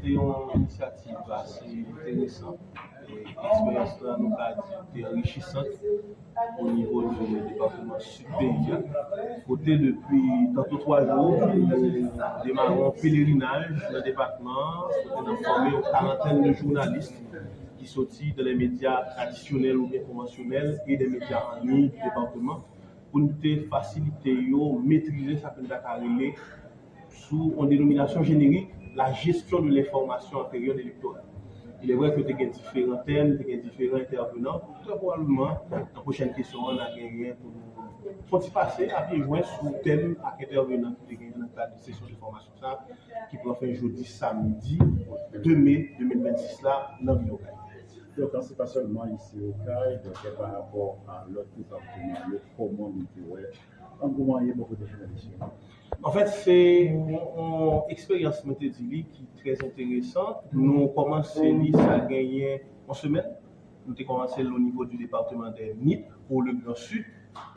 c'était une initiative assez intéressante. Et l'expérience là nous a été enrichissante au niveau du département sud-pays. Côté depuis tantôt 3 jours, nous démarrons un pèlerinage dans le département. On a formé une quarantaine de journalistes qui sortent dans les médias traditionnels ou bien conventionnels et des médias en ligne du département pour nous faciliter, maîtriser ça que nous avons sous une dénomination générique, la gestion de l'information en période électorale. Il est vrai que tu as différents thèmes, tu as différents intervenants. Très probablement, la prochaine question, on a gagné pour nous. Faut-il passer à bien joindre sous thème à intervenant qui a gagné dans le cadre de session de formation ça, qui prend fin jeudi, samedi 2 mai 2026 là, dans le local. Donc, ce n'est pas seulement ici au CAI, donc par rapport à l'autre département, l'autre commune, comment il y a beaucoup de journalistes. En fait, c'est une expérience méthodologique qui est très intéressante. Nous avons commencé à gagner en semaine. Nous avons commencé au niveau du département des NIP pour le Grand Sud.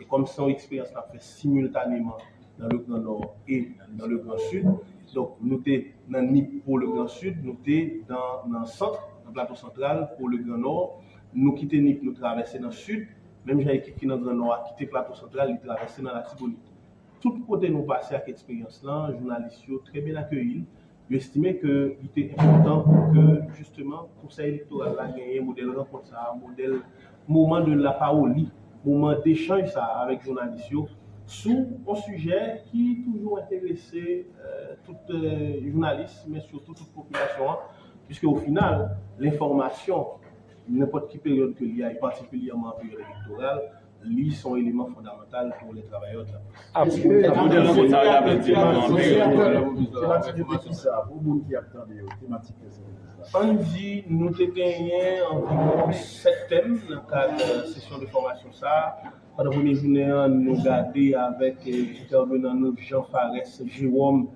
Et comme ça, l'expérience l'a fait simultanément dans le Grand Nord et dans le Grand Sud. Donc, nous sommes dans NIP pour le Grand Sud, nous sommes dans le centre, dans le plateau central pour le Grand Nord. Nous quittons NIP, nous traversons dans le Sud. Même j'ai équipe qui est dans le Grand Nord a quitté le plateau central, il traverse dans la Tibonite. Tout côté nous passer à cette expérience-là, les journalistes ont très bien accueilli. Ils estimaient qu'il était important pour que, justement, le conseil électoral a gagné un modèle rencontre, un modèle moment de la parole, moment d'échange avec les journalistes sur un sujet qui toujours intéressé tous les journalistes, mais surtout toute la population, puisque au final, l'information, n'importe quelle période que il y a, et particulièrement en période électorale, ils sont éléments fondamentaux pour les travailleurs de la presse. On dit nous avons gagné environ 7 thèmes dans le cadre de la session de formation. Pendant la première journée, nous avons gardé avec l'intervenant Jean Fares, Jérôme,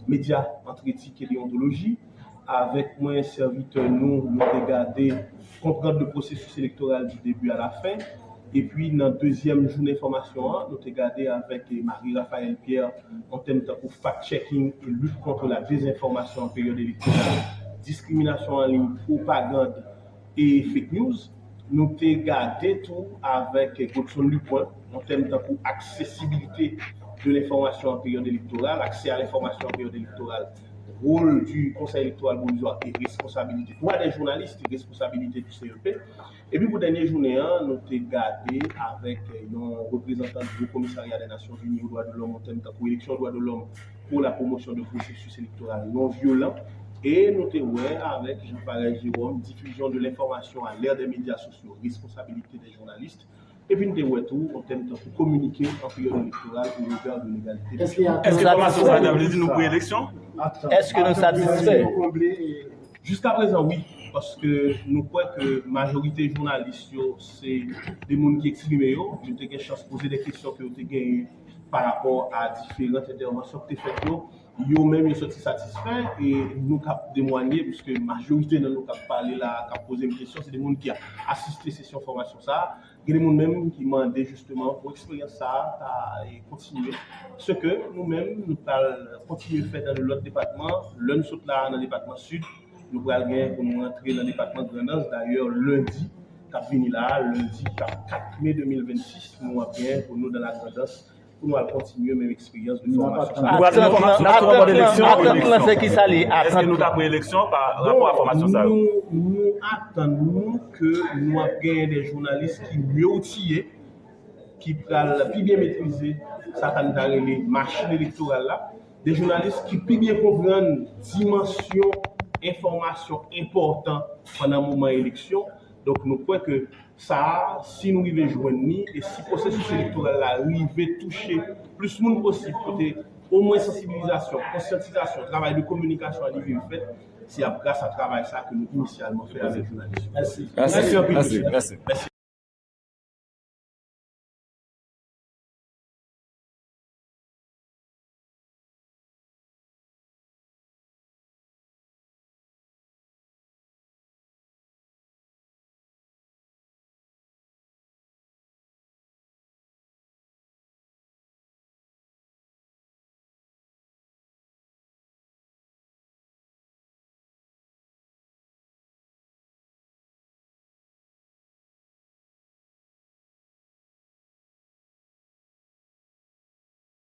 médias entre éthique et déontologie. Avec moi, serviteur, nous avons gardé comprendre le processus électoral du début à la fin. Et puis, dans la deuxième journée de formation, nous avons gardé avec Marie-Raphaël Pierre en termes de fact-checking et lutte contre la désinformation en période électorale, discrimination en ligne, propagande et fake news. Nous avons gardé tout avec Godson Lupoint en termes d'accessibilité de l'information en période électorale, accès à l'information en période électorale, rôle du conseil électoral provisoire et responsabilité. Pour les journalistes, et responsabilité du CEP. Et puis pour la dernière journée, nous avons gardé avec un représentant du commissariat des Nations Unies aux droits de l'homme en termes de l'élection aux droits de l'homme pour la promotion du processus électoral non violent. Et nous avons avec Jean-Paul Jérôme, diffusion de l'information à l'ère des médias sociaux, responsabilité des journalistes. Et puis nous avons tout en termes de communiquer en période électorale au regard de l'égalité. Est-ce que la formation ça veut dire nous pour l'élection? Est-ce que nous satisfait? Jusqu'à présent, oui. Parce que nous croyons que la majorité des journalistes, c'est des gens qui expriment. Nous avons eu la chance de poser des questions que vous avez gagnées par rapport à différentes interventions que vous avez faites. Eux-mêmes sont satisfaits et nous avons témoigné, parce que la majorité de nous qui ont parlé là, qui ont posé une question, c'est des gens qui ont assisté à cette session de formation. Il y a des gens même qui m'ont demandé justement pour expérience ça et continuer. Ce que nous-mêmes, nous allons continuer à faire dans l'autre département. L'un nous saute là dans le département sud. Nous allons pour nous rentrer dans le département de Grenoble. D'ailleurs, lundi, lundi 4 mai 2026, nous allons bien pour nous dans la Grenoble. Pour nous continuer même expérience de formation. Nous attendons l'élection. Est-ce que nous avons une élection par rapport à la formation ça? Nous attendons que nous ayons des journalistes qui mieux outillés, qui peuvent plus bien maîtriser les machines électorales là, des journalistes qui peuvent bien comprendre dimension information importante pendant le moment élection. Donc nous croyons que ça, si nous arrivons à joindre et si le processus électoral arrive à toucher plus de monde possible, au moins sensibilisation, conscientisation, travail de communication à niveau fait, c'est grâce à ce travail ça que nous initialement fait avec les journalistes. Merci.